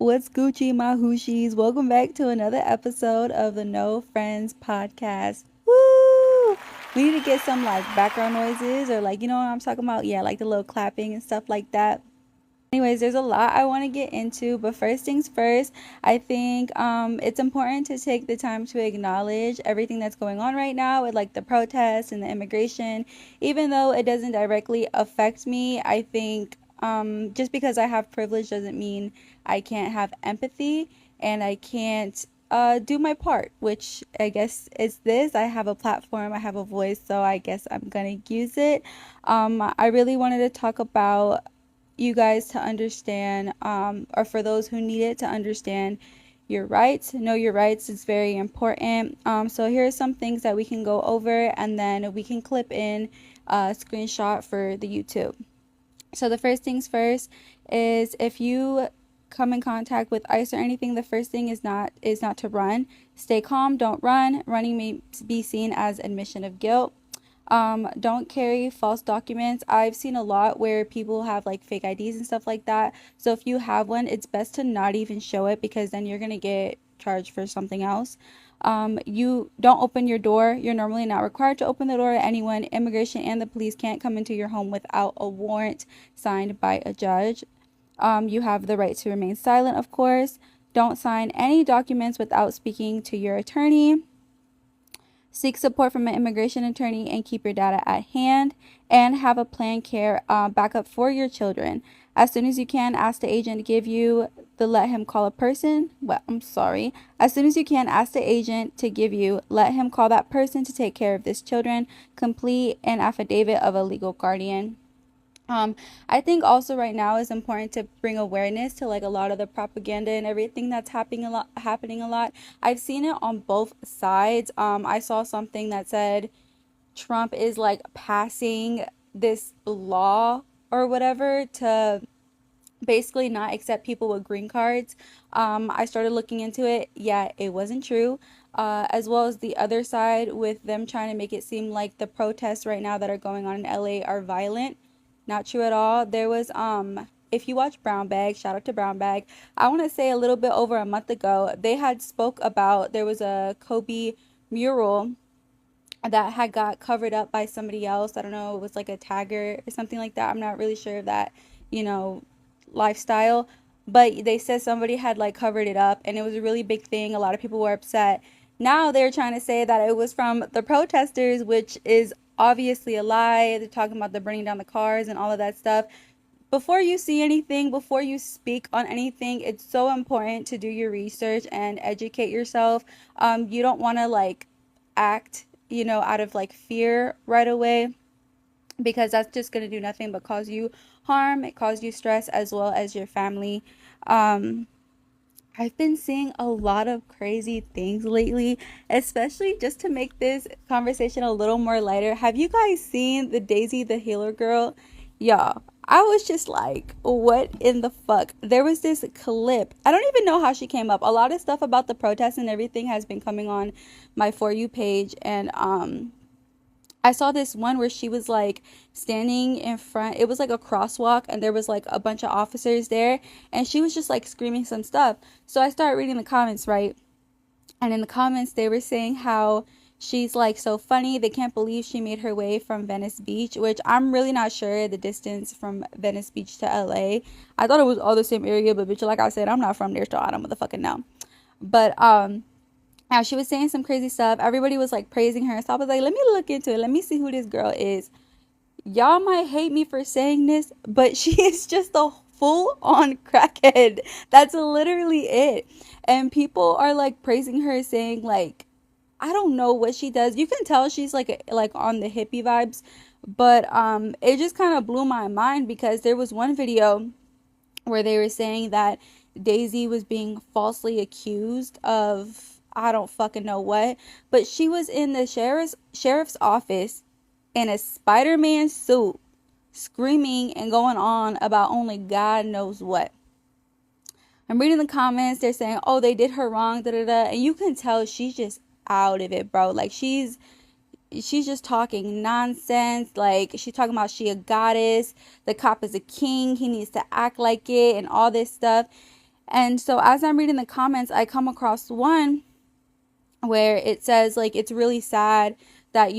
What's Gucci, my Hooshies? Welcome back to another episode of the No Friends podcast. Woo! We need to get some like background noises or like, you know what I'm talking about? Yeah, like the little clapping and stuff like that. Anyways, there's a lot I want to get into, but first things first, I think it's important to take the time to acknowledge everything that's going on right now with like the protests and the immigration. Even though it doesn't directly affect me, I think just because I have privilege doesn't mean I can't have empathy and I can't do my part, which I guess is this. I have a platform, I have a voice, so I guess I'm gonna use it. I really wanted to talk about you guys to understand, or for those who need it to understand your rights. Know your rights is very important. So here are some things that we can go over, and then we can clip in a screenshot for the YouTube. So the first things first is if you come in contact with ICE or anything, the first thing is not to run. Stay calm, don't run. Running may be seen as admission of guilt. Don't carry false documents. I've seen a lot where people have like fake IDs and stuff like that. So if you have one, it's best to not even show it because then you're gonna get charged for something else. You don't open your door. You're normally not required to open the door to anyone. Immigration and the police can't come into your home without a warrant signed by a judge. You have the right to remain silent, of course. Don't sign any documents without speaking to your attorney. Seek support from an immigration attorney and keep your data at hand, and have a planned care backup for your children. As soon as you can, ask the agent to give you the let him call a person. Well, I'm sorry. As soon as you can, ask the agent to give you let him call that person to take care of this children. Complete an affidavit of a legal guardian. I think also right now is important to bring awareness to like a lot of the propaganda and everything that's happening a lot. I've seen it on both sides. I saw something that said Trump is like passing this law or whatever to basically not accept people with green cards. I started looking into it. Yeah, it wasn't true. As well as the other side with them trying to make it seem like the protests right now that are going on in LA are violent. Not true at all. There was if you watch Brown Bag, shout out to Brown Bag. I want to say a little bit over a month ago, they had spoke about there was a Kobe mural that had got covered up by somebody else. I don't know, it was like a tagger or something like that. I'm not really sure of that, you know, lifestyle. But they said somebody had like covered it up and it was a really big thing. A lot of people were upset. Now they're trying to say that it was from the protesters, which is obviously a lie. They're talking about the burning down the cars and all of that stuff. Before you see anything, before you speak on anything, it's so important to do your research and educate yourself. You don't want to like act, out of like fear right away because that's just going to do nothing but cause you harm. It cause you stress as well as your family. Um, I've been seeing a lot of crazy things lately, especially just to make this conversation a little more lighter. Have you guys seen the Daisy the Healer girl? Y'all, I was just like, what in the fuck? There was this clip. I don't even know how she came up. A lot of stuff about the protests and everything has been coming on my For You page, and I saw this one where she was like standing in front. It was like a crosswalk and there was like a bunch of officers there and she was just like screaming some stuff. So I started reading the comments, right? And in the comments they were saying how she's like so funny. They can't believe she made her way from Venice Beach, which I'm really not sure the distance from Venice Beach to LA. I thought it was all the same area, but bitch, like I said, I'm not from there, so I don't motherfucking know. But now she was saying some crazy stuff. Everybody was like praising her. So I was like, let me look into it. Let me see who this girl is. Y'all might hate me for saying this, but she is just a full on crackhead. That's literally it. And people are like praising her, saying like, I don't know what she does. You can tell she's like on the hippie vibes, but it just kind of blew my mind because there was one video where they were saying that Daisy was being falsely accused of I don't fucking know what, but she was in the sheriff's office in a Spider-Man suit screaming and going on about only God knows what. I'm reading the comments, they're saying, "Oh, they did her wrong, da da da." And you can tell she's just out of it, bro. Like she's just talking nonsense. Like she's talking about she a goddess, the cop is a king, he needs to act like it and all this stuff. And so as I'm reading the comments, I come across one where it says like it's really sad that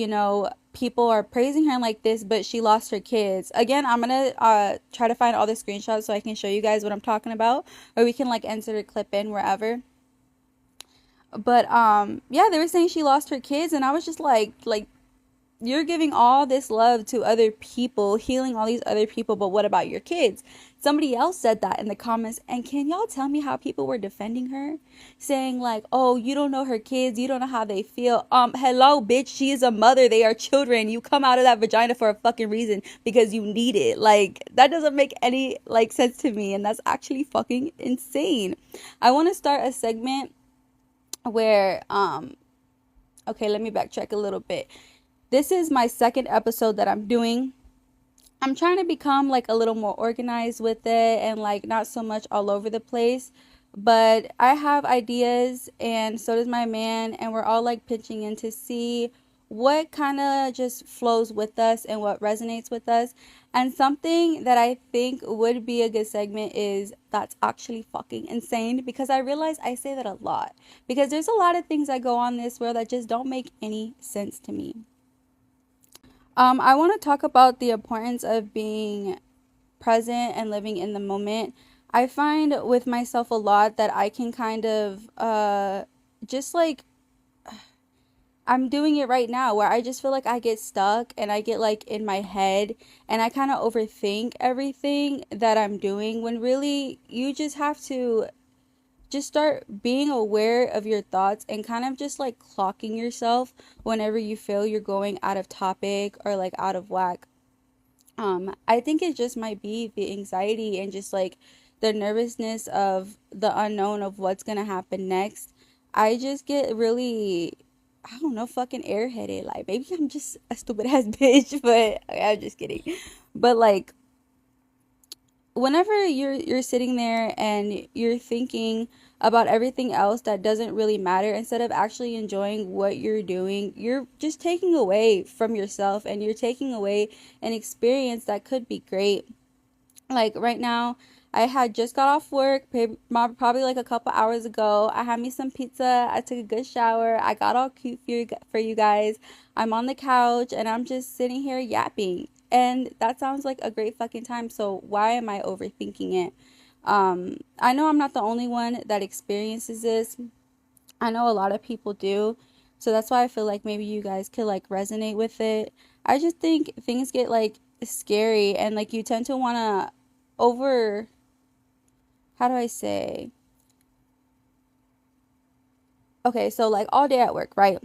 people are praising her like this, but she lost her kids. Again, I'm gonna try to find all the screenshots so I can show you guys what I'm talking about, or we can like insert a clip in wherever. But yeah, they were saying she lost her kids, and I was just like you're giving all this love to other people, healing all these other people, but what about your kids? Somebody else said that in the comments, and can y'all tell me how people were defending her? Saying like, oh, you don't know her kids, you don't know how they feel. Hello, bitch, she is a mother, they are children. You come out of that vagina for a fucking reason because you need it. Like, that doesn't make any like sense to me, and that's actually fucking insane. I want to start a segment where okay, let me backtrack a little bit. This is my second episode that I'm doing. I'm trying to become like a little more organized with it and like not so much all over the place. But I have ideas, and so does my man, and we're all like pitching in to see what kind of just flows with us and what resonates with us. And something that I think would be a good segment is that's actually fucking insane, because I realize I say that a lot because there's a lot of things that go on this world that just don't make any sense to me. I want to talk about the importance of being present and living in the moment. I find with myself a lot that I can kind of just like I'm doing it right now, where I just feel like I get stuck and I get like in my head and I kind of overthink everything that I'm doing, when really you just have to just start being aware of your thoughts and kind of just like clocking yourself whenever you feel you're going out of topic or like out of whack. I think it just might be the anxiety and just like the nervousness of the unknown of what's gonna happen next. I just get really, I don't know, fucking airheaded. Like, maybe I'm just a stupid ass bitch, but I'm just kidding. But like, whenever you're sitting there and you're thinking about everything else that doesn't really matter, instead of actually enjoying what you're doing, you're just taking away from yourself, and you're taking away an experience that could be great. Like right now, I had just got off work probably like a couple hours ago. I had me some pizza. I took a good shower. I got all cute for you guys. I'm on the couch and I'm just sitting here yapping. And that sounds like a great fucking time. So why am I overthinking it? I know I'm not the only one that experiences this. I know a lot of people do. So that's why I feel like maybe you guys could like resonate with it. I just think things get like scary, and like you tend to want to over, how do I say? Okay, so like all day at work, right?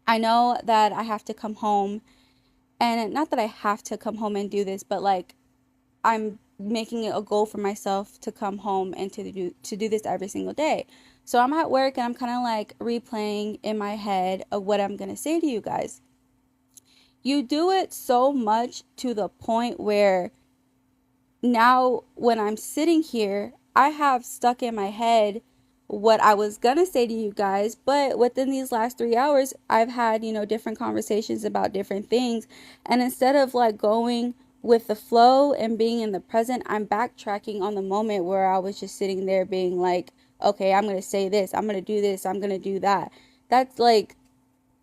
I know that I have to come home, and not that I have to come home and do this, but like I'm making it a goal for myself to come home and to do this every single day. So I'm at work and I'm kind of like replaying in my head of what I'm going to say to you guys. You do it so much to the point where now when I'm sitting here, I have stuck in my head what I was gonna say to you guys, but within these last 3 hours, I've had, different conversations about different things. And instead of like going with the flow and being in the present, I'm backtracking on the moment where I was just sitting there being like, okay, I'm gonna say this, I'm gonna do this, I'm gonna do that. That's like,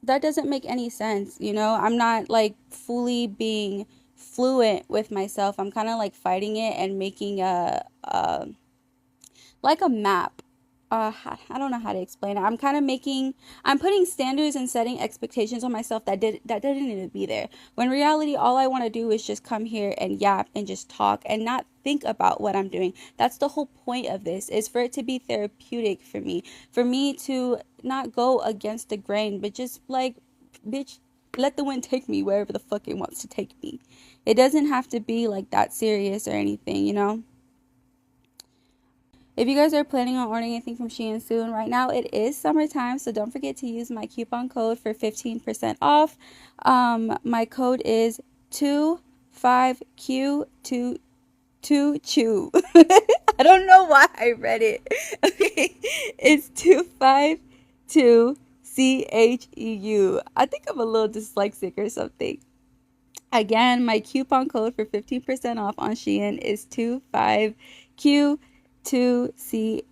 that doesn't make any sense. I'm not like fully being fluent with myself. I'm kind of like fighting it and making a like a map. I don't know how to explain it. I'm putting standards and setting expectations on myself that didn't need to be there. When in reality, all I want to do is just come here and yap and just talk and not think about what I'm doing. That's the whole point of this, is for it to be therapeutic for me to not go against the grain, but just like, bitch, let the wind take me wherever the fuck it wants to take me. It doesn't have to be like that serious or anything. If you guys are planning on ordering anything from Shein soon, right now it is summertime, so don't forget to use my coupon code for 15% off. My code is 25Q22Chew. I don't know why I read it. Okay, it's 252CHEU. I think I'm a little dyslexic or something. Again, my coupon code for 15% off on Shein is 25Q22Chew. 2CHU.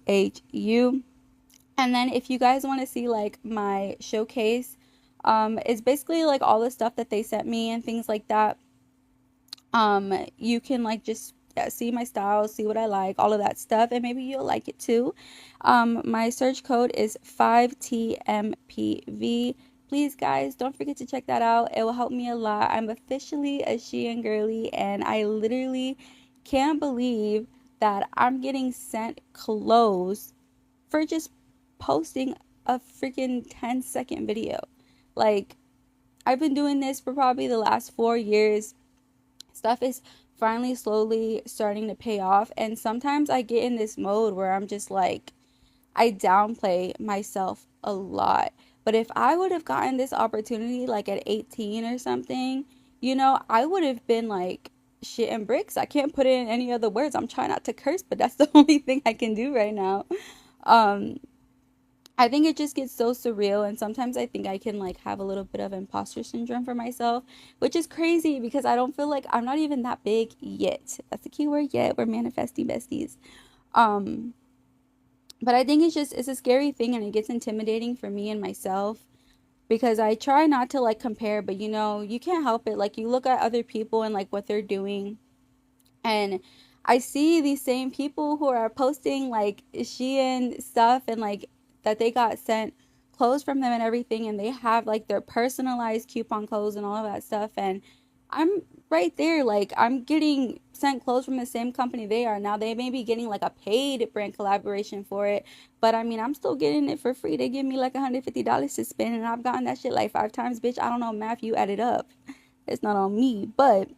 And then if you guys want to see like my showcase, it's basically like all the stuff that they sent me and things like that. You can like just see my style, see what I like, all of that stuff, and maybe you'll like it too. My search code is 5TMPV. Please, guys, don't forget to check that out. It will help me a lot. I'm officially a Shein girly, and I literally can't believe that I'm getting sent clothes for just posting a freaking 10-second video. Like, I've been doing this for probably the last 4 years. Stuff is finally slowly starting to pay off, and sometimes I get in this mode where I'm just like, I downplay myself a lot. But if I would have gotten this opportunity like at 18 or something, I would have been like shit and bricks. I can't put it in any other words. I'm trying not to curse, but that's the only thing I can do right now. um I think it just gets so surreal, and sometimes I think I can like have a little bit of imposter syndrome for myself, which is crazy because I don't feel like I'm not even that big yet. That's the key word, yet. We're manifesting besties. Um but I think it's a scary thing, and it gets intimidating for me and myself because I try not to like compare, but you can't help it. Like you look at other people and like what they're doing, and I see these same people who are posting like Shein stuff and like that they got sent clothes from them and everything, and they have like their personalized coupon codes and all of that stuff, and I'm right there, like I'm getting sent clothes from the same company they are. Now they may be getting like a paid brand collaboration for it, but I mean I'm still getting it for free. They give me like $150 to spend, and I've gotten that shit like 5 times, bitch. I don't know, math, you add it up. It's not on me, but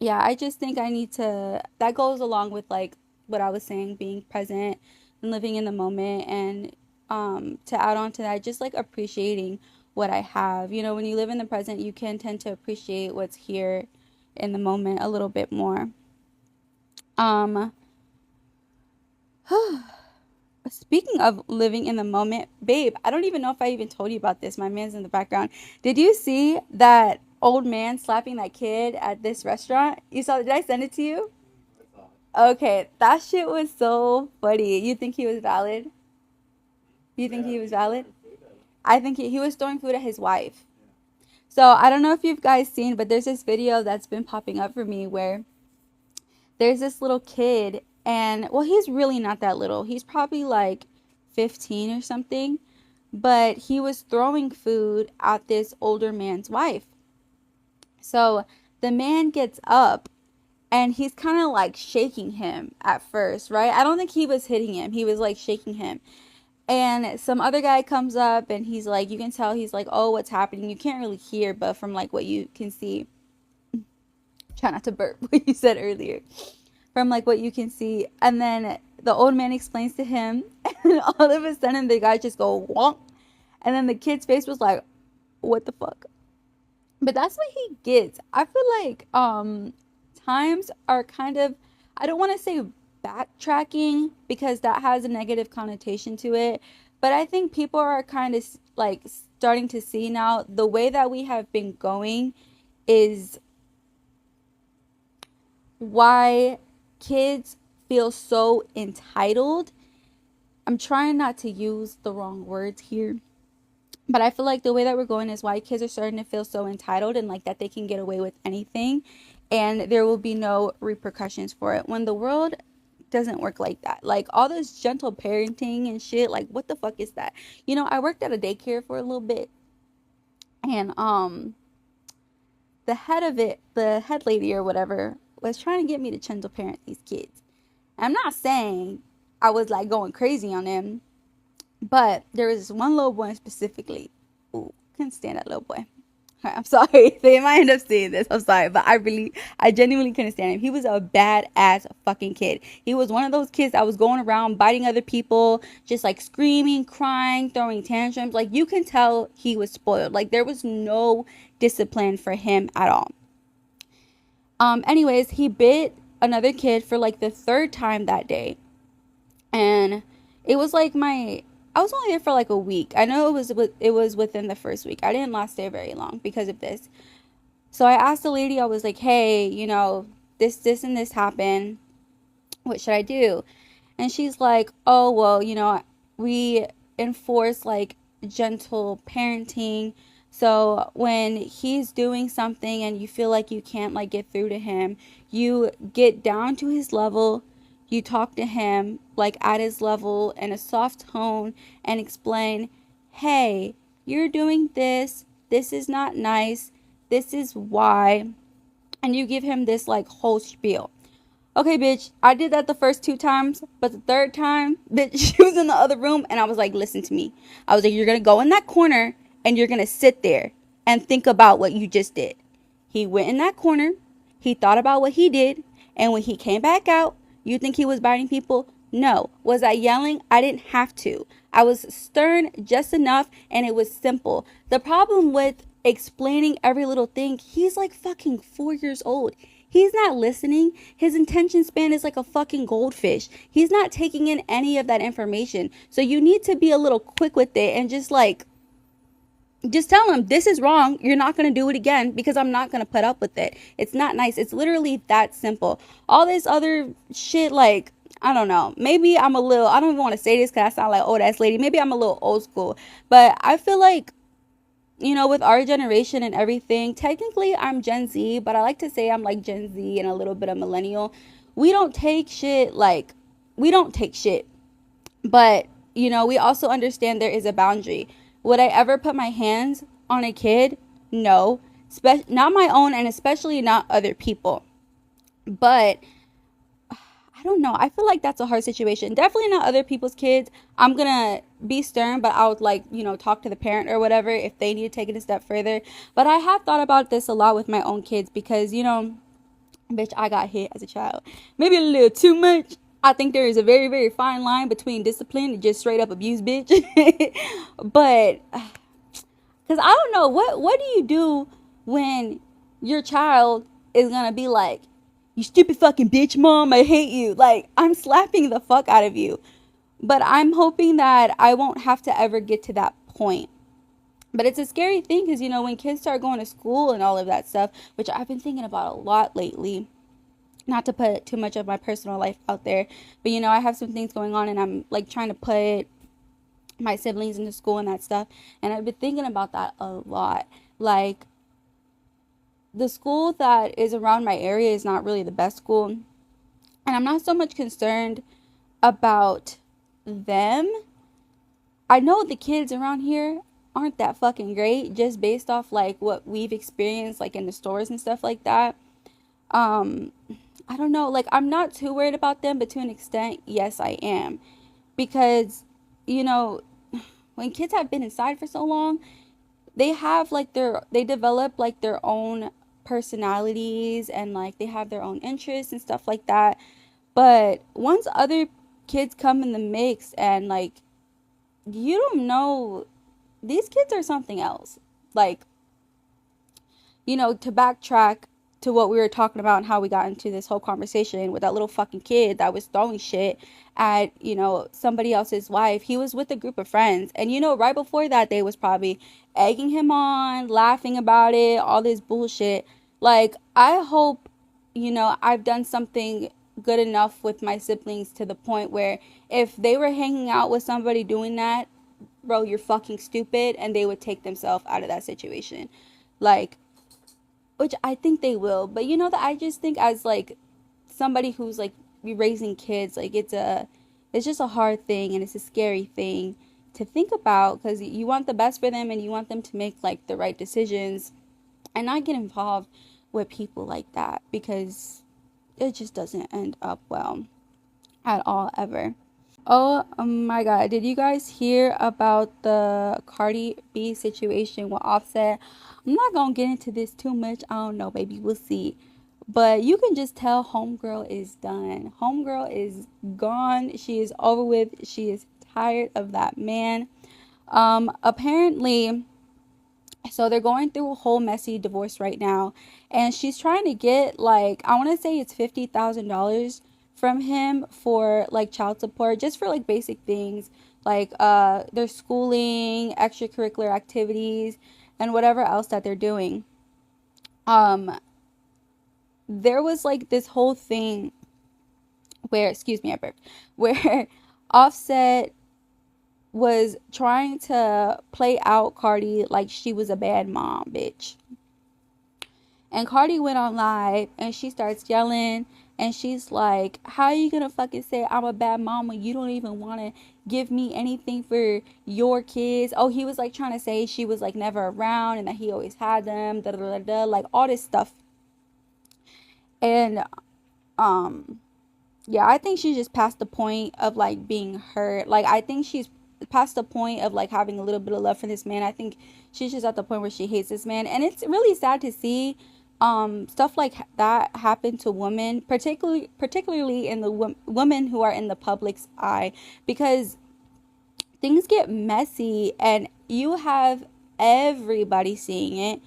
yeah, I just think I need to, that goes along with like what I was saying, being present and living in the moment. And to add on to that, just like appreciating what I have. When you live in the present, you can tend to appreciate what's here in the moment a little bit more. Um, Speaking of living in the moment, babe, I don't even know if I even told you about this. My man's in the background. Did you see that old man slapping that kid at this restaurant? You saw, did I send it to you? Okay, that shit was so funny. You think he was valid? You think he was valid? I think he was throwing food at his wife. So I don't know if you've guys seen, but there's this video that's been popping up for me where there's this little kid, and well, he's really not that little. He's probably like 15 or something, but he was throwing food at this older man's wife. So the man gets up, and he's kind of like shaking him at first, right? I don't think he was hitting him. He was like shaking him. And some other guy comes up, and he's like, you can tell he's like, oh, what's happening? You can't really hear, but from like what you can see, try not to burp what you said earlier. From like what you can see. And then the old man explains to him, and all of a sudden the guy just go wonk. And then the kid's face was like, what the fuck? But that's what he gets. I feel like times are kind of, I don't want to say backtracking because that has a negative connotation to it, but I think people are kind of like starting to see now the way that we have been going is why kids feel so entitled. I'm trying not to use the wrong words here, but I feel like the way that we're going is why kids are starting to feel so entitled and like that they can get away with anything and there will be no repercussions for it. When the world doesn't work like that. Like all this gentle parenting and shit, like what the fuck is that? I worked at a daycare for a little bit, and the head of it, the head lady or whatever, was trying to get me to gentle parent these kids. I'm not saying I was like going crazy on them, but there was this one little boy specifically. Ooh, couldn't stand that little boy. I'm sorry. They might end up seeing this. I'm sorry. But I genuinely couldn't stand him. He was a badass fucking kid. He was one of those kids that was going around biting other people, just like screaming, crying, throwing tantrums. Like you can tell he was spoiled. Like there was no discipline for him at all. Anyways, he bit another kid for like the third time that day. And it was like I was only there for like a week. I know it was within the first week. I didn't last there very long because of this. So I asked the lady, I was like, hey, this and this happened. What should I do? And she's like, oh, well, we enforce like gentle parenting. So when he's doing something and you feel like you can't like get through to him, you get down to his level, you talk to him like at his level in a soft tone and explain, hey, you're doing this. This is not nice. This is why. And you give him this like whole spiel. Okay, bitch, I did that the first 2 times, but the third time, bitch, she was in the other room and I was like, listen to me. I was like, you're going to go in that corner and you're going to sit there and think about what you just did. He went in that corner. He thought about what he did. And when he came back out, you think he was biting people? No. Was I yelling? I didn't have to. I was stern just enough and it was simple. The problem with explaining every little thing, he's like fucking 4 years old. He's not listening. His attention span is like a fucking goldfish. He's not taking in any of that information. So you need to be a little quick with it and just tell him this is wrong. You're not going to do it again because I'm not going to put up with it. It's not nice. It's literally that simple. All this other shit, like, I don't know. Maybe I'm a little, I don't even want to say this because I sound like old ass lady. Maybe I'm a little old school. But I feel like, with our generation and everything, technically I'm Gen Z, but I like to say I'm like Gen Z and a little bit of millennial. We don't take shit like, we don't take shit. But, we also understand there is a boundary. Would I ever put my hands on a kid? No. Not my own, and especially not other people. But I don't know. I feel like that's a hard situation. Definitely not other people's kids. I'm going to be stern, but I would like, talk to the parent or whatever if they need to take it a step further. But I have thought about this a lot with my own kids because, bitch, I got hit as a child. Maybe a little too much. I think there is a very, very fine line between discipline and just straight up abuse, bitch. But, because I don't know, what do you do when your child is going to be like, you stupid fucking bitch, mom, I hate you. Like, I'm slapping the fuck out of you. But I'm hoping that I won't have to ever get to that point. But it's a scary thing because, when kids start going to school and all of that stuff, which I've been thinking about a lot lately, not to put too much of my personal life out there, but, I have some things going on and I'm, like, trying to put my siblings into school and that stuff. And I've been thinking about that a lot. Like, the school that is around my area is not really the best school. And I'm not so much concerned about them. I know the kids around here aren't that fucking great just based off like what we've experienced like in the stores and stuff like that. Um I don't know, like I'm not too worried about them, but to an extent, yes, I am. Because you know, when kids have been inside for so long, they have like they develop like their own personalities and like they have their own interests and stuff like that. But once other kids come in the mix and like you don't know, these kids are something else. Like, to backtrack to what we were talking about and how we got into this whole conversation with that little fucking kid that was throwing shit at, somebody else's wife. He was with a group of friends. And, right before that, they was probably egging him on, laughing about it, all this bullshit. Like, I hope, I've done something good enough with my siblings to the point where if they were hanging out with somebody doing that, bro, you're fucking stupid, and they would take themselves out of that situation. Like, which I think they will. But that I just think as like somebody who's like raising kids, like it's just a hard thing and it's a scary thing to think about because you want the best for them and you want them to make like the right decisions and not get involved with people like that because it just doesn't end up well at all ever. Oh my god, did you guys hear about the Cardi B situation with Offset? I'm not gonna get into this too much. I don't know, baby. We'll see. But you can just tell Homegirl is done. Homegirl is gone. She is over with. She is tired of that man. Apparently, so they're going through a whole messy divorce right now. And she's trying to get like, I want to say it's $50,000 from him for like child support, just for like basic things like their schooling, extracurricular activities, and whatever else that they're doing. Um, there was like this whole thing where, excuse me, I burped, where Offset was trying to play out Cardi like she was a bad mom, bitch. And Cardi went on live and she starts yelling and she's like, how are you gonna fucking say I'm a bad mom when you don't even wanna give me anything for your kids? Oh, he was like trying to say she was like never around and that he always had them, da da da da, like all this stuff. And um yeah, I think she's just past the point of like being hurt. Like I think she's past the point of like having a little bit of love for this man. I think she's just at the point where she hates this man, and it's really sad to see stuff like that happen to women, particularly in the women who are in the public's eye, because things get messy and you have everybody seeing it,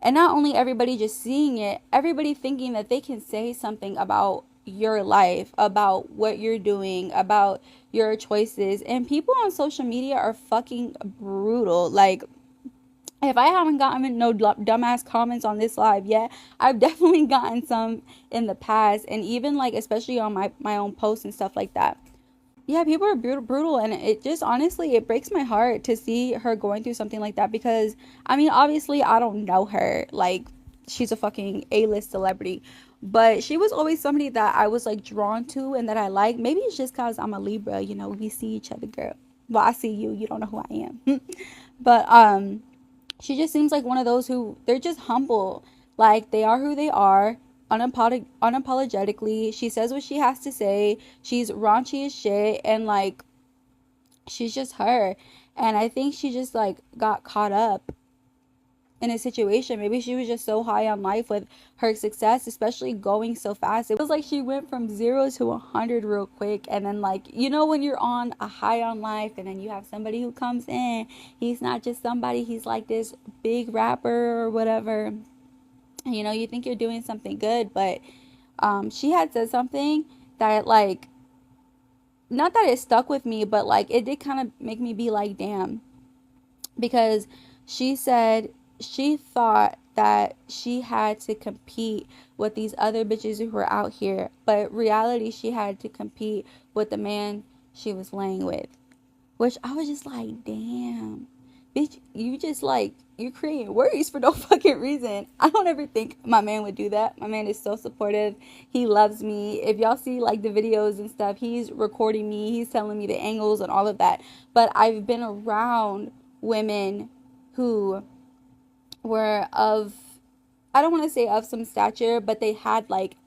and not only everybody just seeing it, everybody thinking that they can say something about your life, about what you're doing, about your choices. And people on social media are fucking brutal. Like, if I haven't gotten no dumbass comments on this live yet, I've definitely gotten some in the past. And even like, especially on my own posts and stuff like that. Yeah, people are brutal, and it just honestly it breaks my heart to see her going through something like that, because I mean, obviously I don't know her, like she's a fucking A-list celebrity, but she was always somebody that I was like drawn to and that I like. Maybe it's just because I'm a Libra, you know, we see each other, girl. Well, I see you, you don't know who I am. But she just seems like one of those who they're just humble. Like they are who they are, unapologetically. She says what she has to say. She's raunchy as shit, and like she's just her. And I think she just like got caught up in a situation. Maybe she was just so high on life with her success, especially going so fast. It was like she went from 0 to 100 real quick. And then, like, you know, when you're on a high on life and then you have somebody who comes in, he's not just somebody, he's like this big rapper or whatever. And, you know, you think you're doing something good, but she had said something that, like, not that it stuck with me, but like it did kind of make me be like, damn, because she said she thought that she had to compete with these other bitches who were out here, but reality she had to compete with the man she was laying with, which I was just like, damn, bitch, you just like you're creating worries for no fucking reason. I don't ever think my man would do that. My man is so supportive. He loves me. If y'all see like the videos and stuff, he's recording me, he's telling me the angles and all of that. But I've been around women who were of, I don't want to say of some stature, but they had like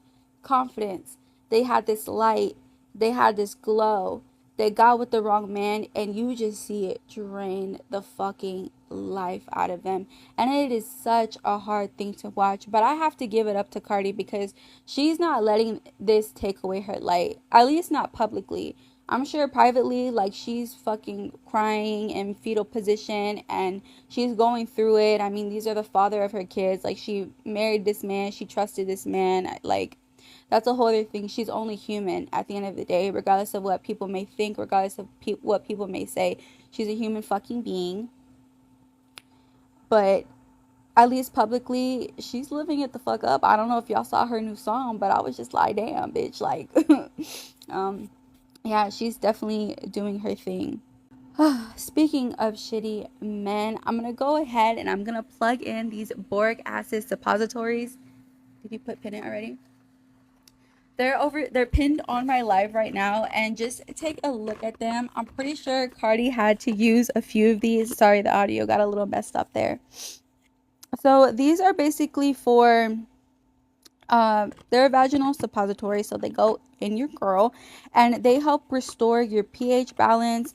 confidence. They had this light. They had this glow. They got with the wrong man, and you just see it drain the fucking life out of them. And it is such a hard thing to watch. But I have to give it up to Cardi, because she's not letting this take away her light. At least not publicly. I'm sure privately, like, she's fucking crying in fetal position and she's going through it. I mean, these are the father of her kids. Like, she married this man. She trusted this man. Like, that's a whole other thing. She's only human at the end of the day, regardless of what people may think, regardless of what people may say. She's a human fucking being. But at least publicly, she's living it the fuck up. I don't know if y'all saw her new song, but I was just like, damn, bitch. Like, yeah, she's definitely doing her thing. Speaking of shitty men, I'm gonna go ahead and I'm gonna plug in these boric acid suppositories. Did you put pin it already? They're pinned on my live right now, and just take a look at them. I'm pretty sure Cardi had to use a few of these. Sorry, the audio got a little messed up there. So these are basically for they're a vaginal suppository, so they go in your girl, and they help restore your pH balance.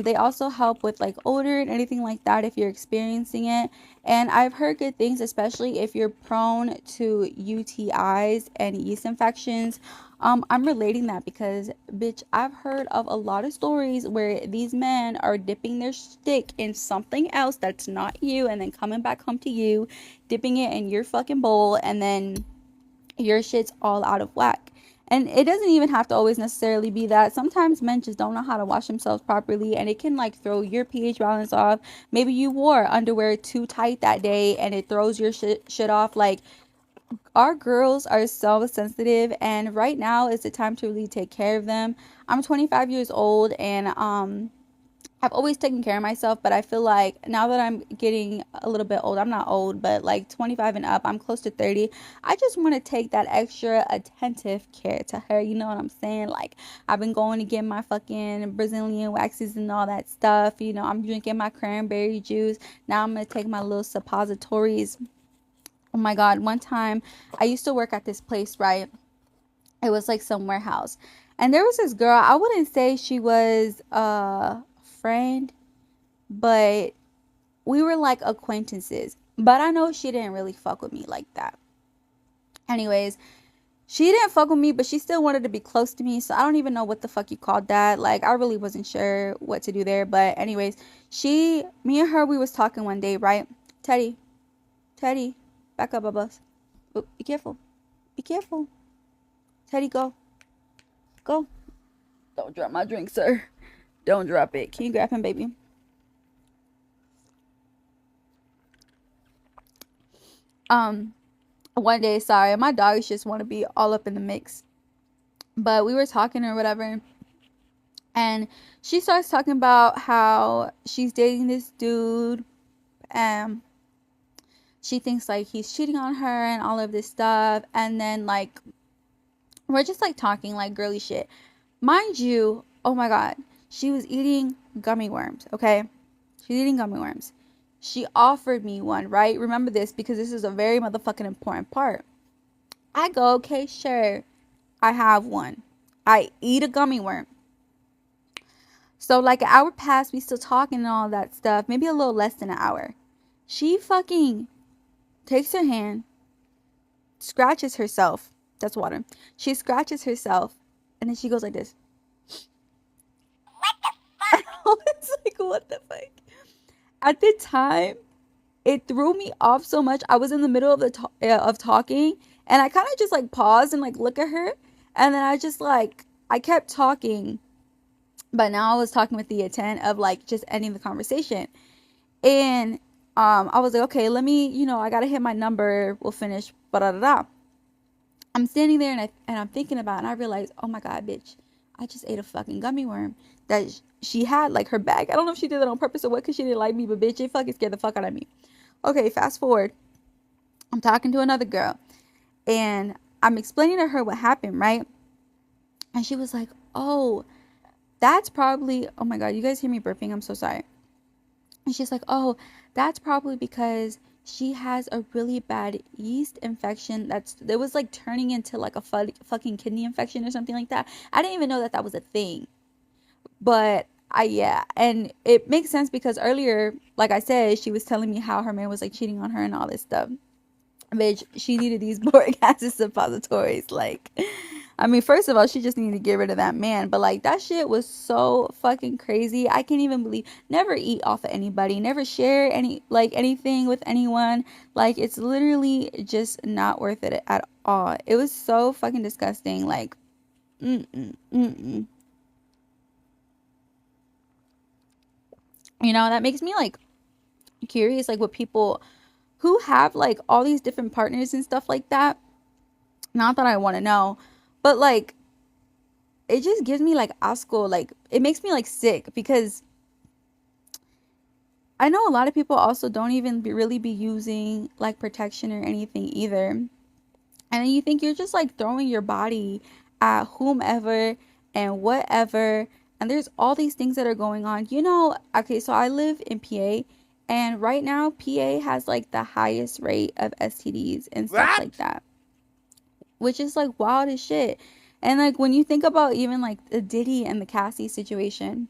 They also help with like odor and anything like that if you're experiencing it. And I've heard good things, especially if you're prone to UTIs and yeast infections. I'm relating that because, bitch, I've heard of a lot of stories where these men are dipping their stick in something else that's not you, and then coming back home to you, dipping it in your fucking bowl, and then your shit's all out of whack. And it doesn't even have to always necessarily be that. Sometimes men just don't know how to wash themselves properly, and it can like throw your pH balance off. Maybe you wore underwear too tight that day and it throws your shit off. Like, our girls are so sensitive, and right now is the time to really take care of them. I'm 25 years old, and I've always taken care of myself, but I feel like now that I'm getting a little bit old, I'm not old, but like 25 and up, I'm close to 30. I just want to take that extra attentive care to her. You know what I'm saying? Like, I've been going to get my fucking Brazilian waxes and all that stuff. You know, I'm drinking my cranberry juice. Now I'm going to take my little suppositories. Oh my God. One time I used to work at this place, right? It was like some warehouse. And there was this girl, I wouldn't say she was a friend, but we were like acquaintances. But I know she didn't really fuck with me like that. Anyways, she didn't fuck with me, but she still wanted to be close to me. So I don't even know what the fuck you called that. Like, I really wasn't sure what to do there. But anyways, me and her, we was talking one day, right? Teddy, Teddy, back up, Bubba. Oh, be careful. Be careful. Teddy, go. Go. Don't drop my drink, sir. Don't drop it. Can you grab him, baby? Um, One day, sorry, my dogs just want to be all up in the mix. But we were talking or whatever, and she starts talking about how she's dating this dude, and she thinks like he's cheating on her and all of this stuff. And then like we're just like talking like girly shit. Mind you, oh my God, she was eating gummy worms, okay? She's eating gummy worms. She offered me one, right? Remember this because this is a very motherfucking important part. I go, okay, sure. I have one. I eat a gummy worm. So like an hour passed, we still talking and all that stuff. Maybe a little less than an hour. She fucking takes her hand, scratches herself. That's water. She scratches herself, and then she goes like this. I was like, what the fuck? At the time, it threw me off so much. I was in the middle of of talking, and I kind of just like paused and like look at her, and then I kept talking, but now I was talking with the intent of like just ending the conversation. And I was like, okay, let me, I gotta hit my number. We'll finish. But da da da. I'm standing there, and I'm thinking about it, and I realized, oh my God, bitch, I just ate a fucking gummy worm that she had like her bag. I don't know if she did that on purpose or what, because she didn't like me, but bitch, it fucking scared the fuck out of me. Okay, fast forward. I'm talking to another girl, and I'm explaining to her what happened, right? And she was like, oh, that's probably, oh my God, you guys hear me burping? I'm so sorry. And she's like, oh, that's probably because she has a really bad yeast infection that was like turning into like a fucking kidney infection or something like that. I didn't even know that that was a thing. But yeah, and it makes sense because earlier, like I said, she was telling me how her man was like cheating on her and all this stuff. Bitch, she needed these boric acid suppositories. Like, I mean, first of all, she just needed to get rid of that man. But like, that shit was so fucking crazy. I can't even believe. Never eat off of anybody. Never share anything with anyone. Like, it's literally just not worth it at all. It was so fucking disgusting. Like, mm-mm, mm-mm. That makes me like curious, like what people who have like all these different partners and stuff like that. Not that I want to know, but like it just gives me like asco, like it makes me like sick because I know a lot of people also don't even really be using like protection or anything either. And then you think you're just like throwing your body at whomever and whatever. And there's all these things that are going on. Okay, so I live in PA, and right now PA has like the highest rate of STDs and stuff like that, which is like wild as shit. And like when you think about even like the Diddy and the Cassie situation,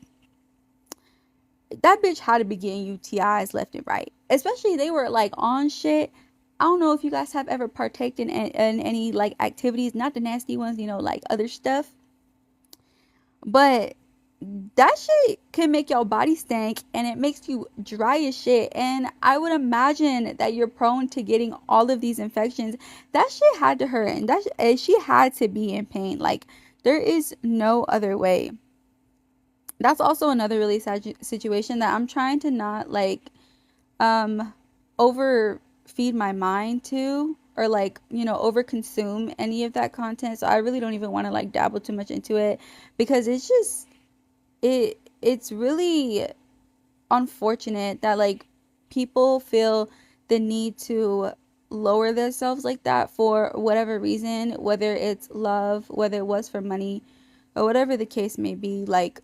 that bitch had to be getting UTIs left and right. Especially they were like on shit. I don't know if you guys have ever partaked in any like activities, not the nasty ones, like other stuff. But that shit can make your body stank, and it makes you dry as shit. And I would imagine that you're prone to getting all of these infections. That shit had to hurt, and she had to be in pain. Like, there is no other way. That's also another really sad situation that I'm trying to not like overfeed my mind to, or like, over consume any of that content. So I really don't even want to like dabble too much into it, because it's really unfortunate that like people feel the need to lower themselves like that for whatever reason, whether it's love, whether it was for money, or whatever the case may be. Like,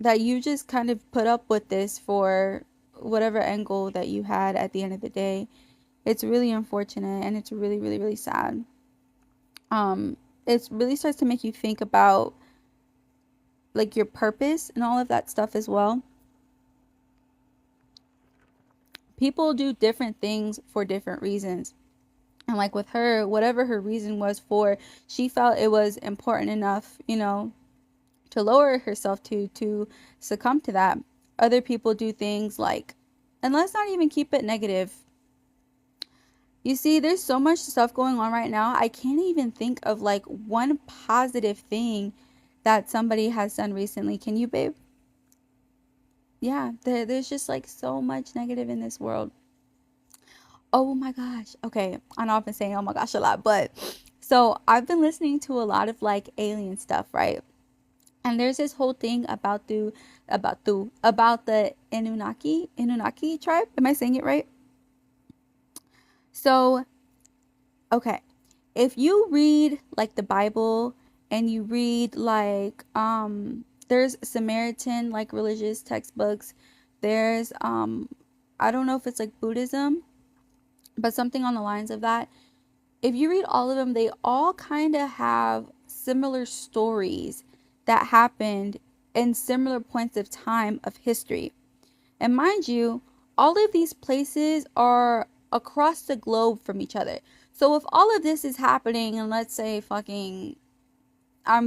that you just kind of put up with this for whatever end goal that you had at the end of the day. It's really unfortunate, and it's really, really, really sad. It really starts to make you think about like your purpose and all of that stuff as well. People do different things for different reasons. And like with her, whatever her reason was for, she felt it was important enough, to lower herself to succumb to that. Other people do things like, and let's not even keep it negative. You see, there's so much stuff going on right now. I can't even think of like one positive thing that somebody has done recently. Can you, babe? Yeah, there's just like so much negative in this world. Oh my gosh. Okay, I know I've been saying oh my gosh a lot, but so I've been listening to a lot of like alien stuff, right? And there's this whole thing about the Anunnaki tribe. Am I saying it right? So, okay. If you read like the Bible, and you read like there's Samaritan like religious textbooks. There's I don't know if it's like Buddhism, but something on the lines of that. If you read all of them, they all kind of have similar stories that happened in similar points of time of history. And mind you, all of these places are across the globe from each other. So if all of this is happening in, let's say, fucking,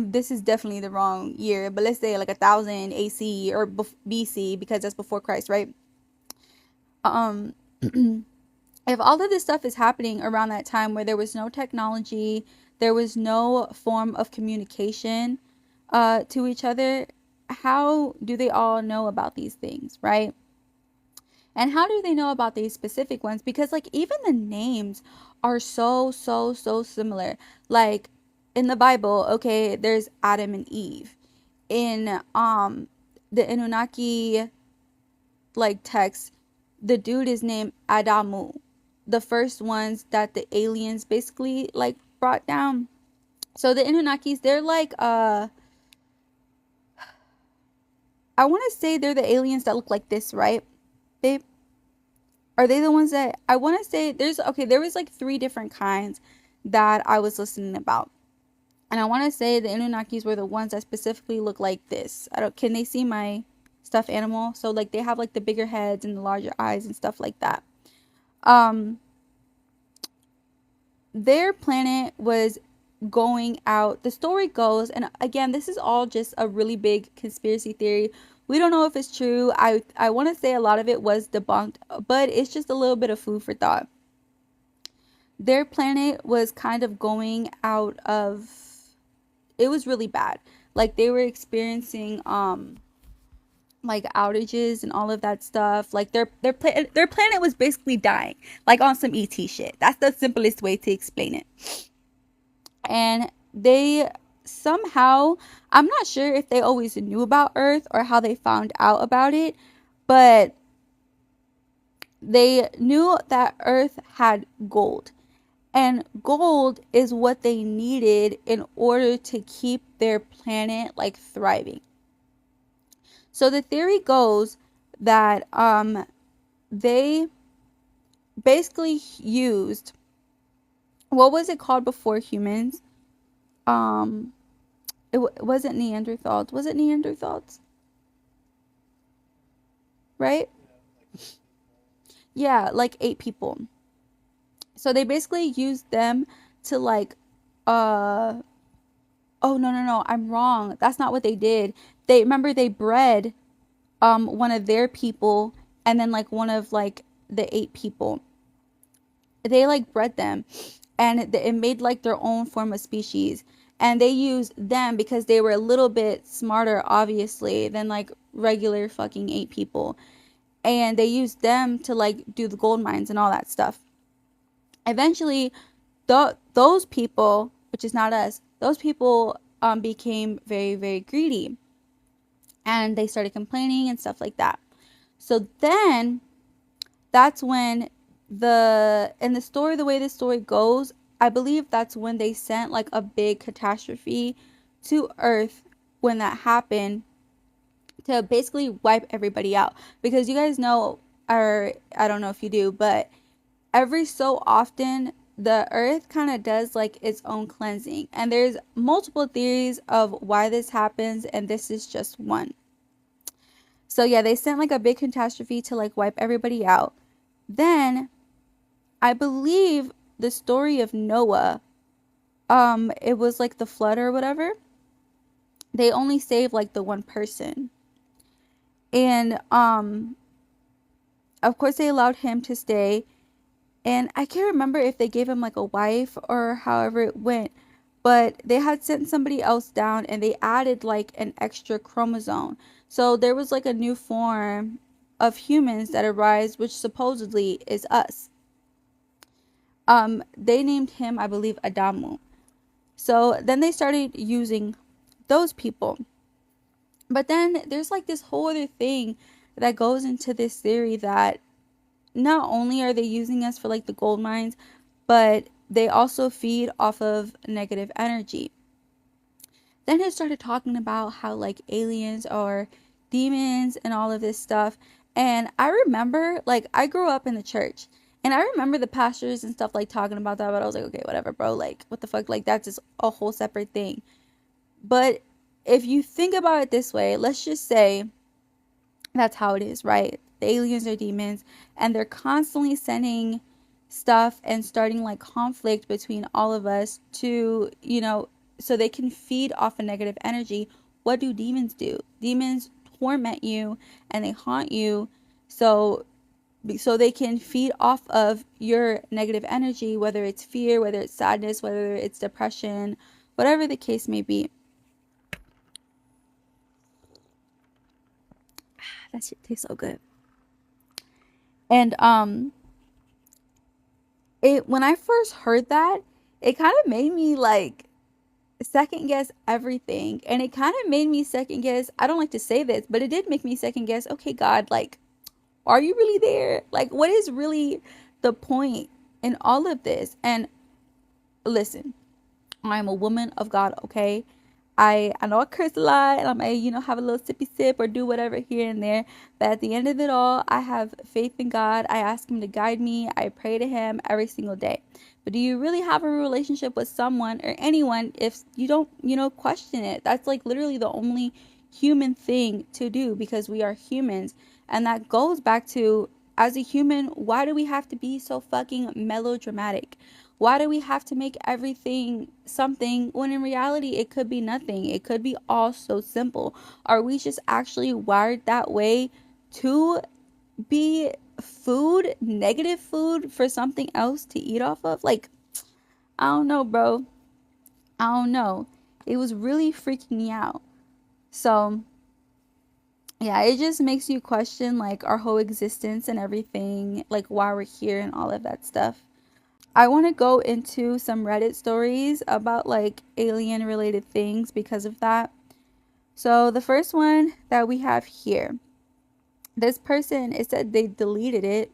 this is definitely the wrong year, but let's say like 1000 AC or BC, because that's before Christ, right? Um, if all of this stuff is happening around that time where there was no technology, there was no form of communication to each other, how do they all know about these things, right? And how do they know about these specific ones? Because like even the names are so, so, so similar. Like in the Bible, okay, there's Adam and Eve. In the Anunnaki like text, the dude is named Adamu. The first ones that the aliens basically like brought down. So the Anunnakis, they're like I want to say they're the aliens that look like this, right, babe? Are they the ones that I want to say there was like three different kinds that I was listening about. And I want to say the Anunnakis were the ones that specifically look like this. I don't Can they see my stuffed animal? So like they have like the bigger heads and the larger eyes and stuff like that. Um their planet was going out. The story goes, and again, this is all just a really big conspiracy theory. We don't know if it's true. I want to say a lot of it was debunked, but it's just a little bit of food for thought. Their planet was kind of going out of, it was really bad. Like they were experiencing like outages and all of that stuff. Like their planet was basically dying, like on some ET shit. That's the simplest way to explain it. And they somehow, I'm not sure if they always knew about Earth or how they found out about it, but they knew that Earth had gold. And gold is what they needed in order to keep their planet like thriving. So the theory goes that they basically used, what was it called before humans? Um wasn't Neanderthals. Was it Neanderthals? Right? Yeah, like 8 people. So they basically used them to like uh oh no, I'm wrong. That's not what they did. They bred one of their people, and then like one of like the 8 people. They like bred them, and it made like their own form of species. And they used them because they were a little bit smarter, obviously, than like regular fucking 8 people. And they used them to like do the gold mines and all that stuff. Eventually, those people, which is not us, those people became very, very greedy, and they started complaining and stuff like that. So then that's when in the story, the way the story goes, I believe that's when they sent like a big catastrophe to Earth when that happened, to basically wipe everybody out. Because you guys know, or I don't know if you do, but every so often the Earth kind of does like its own cleansing, and there's multiple theories of why this happens, and this is just one. So yeah, they sent like a big catastrophe to like wipe everybody out. Then I believe the story of Noah, it was like the flood or whatever. They only saved like the one person. And of course they allowed him to stay. And I can't remember if they gave him like a wife or however it went, but they had sent somebody else down and they added like an extra chromosome. So there was like a new form of humans that arise, which supposedly is us. They named him, I believe, Adamu. So then they started using those people. But then there's like this whole other thing that goes into this theory that not only are they using us for like the gold mines, but they also feed off of negative energy. Then it started talking about how like aliens are demons and all of this stuff. And I remember, like, I grew up in the church, and I remember the pastors and stuff like talking about that, but I was like, okay, whatever, bro. Like, what the fuck? Like, that's just a whole separate thing. But if you think about it this way, let's just say that's how it is, right? The aliens are demons, and they're constantly sending stuff and starting like conflict between all of us to, so they can feed off of negative energy. What do demons do? Demons torment you and they haunt you, so they can feed off of your negative energy, whether it's fear, whether it's sadness, whether it's depression, whatever the case may be. That shit tastes so good. And it when I first heard that, it kind of made me like second guess everything. And it kind of made me second guess, I don't like to say this, but it did make me second guess, okay, God, like, are you really there? Like, what is really the point in all of this? And listen, I'm a woman of God, okay? I know I curse a lot, and I may, have a little sippy sip or do whatever here and there. But at the end of it all, I have faith in God. I ask Him to guide me. I pray to Him every single day. But do you really have a relationship with someone or anyone if you don't, question it? That's like literally the only human thing to do, because we are humans. And that goes back to, as a human, why do we have to be so fucking melodramatic? Why do we have to make everything something when in reality it could be nothing? It could be all so simple. Are we just actually wired that way to be food, negative food for something else to eat off of? Like, I don't know, bro. I don't know. It was really freaking me out. So, yeah, it just makes you question like our whole existence and everything, like why we're here and all of that stuff. I want to go into some Reddit stories about like alien related things because of that. So the first one that we have here, this person, it said they deleted it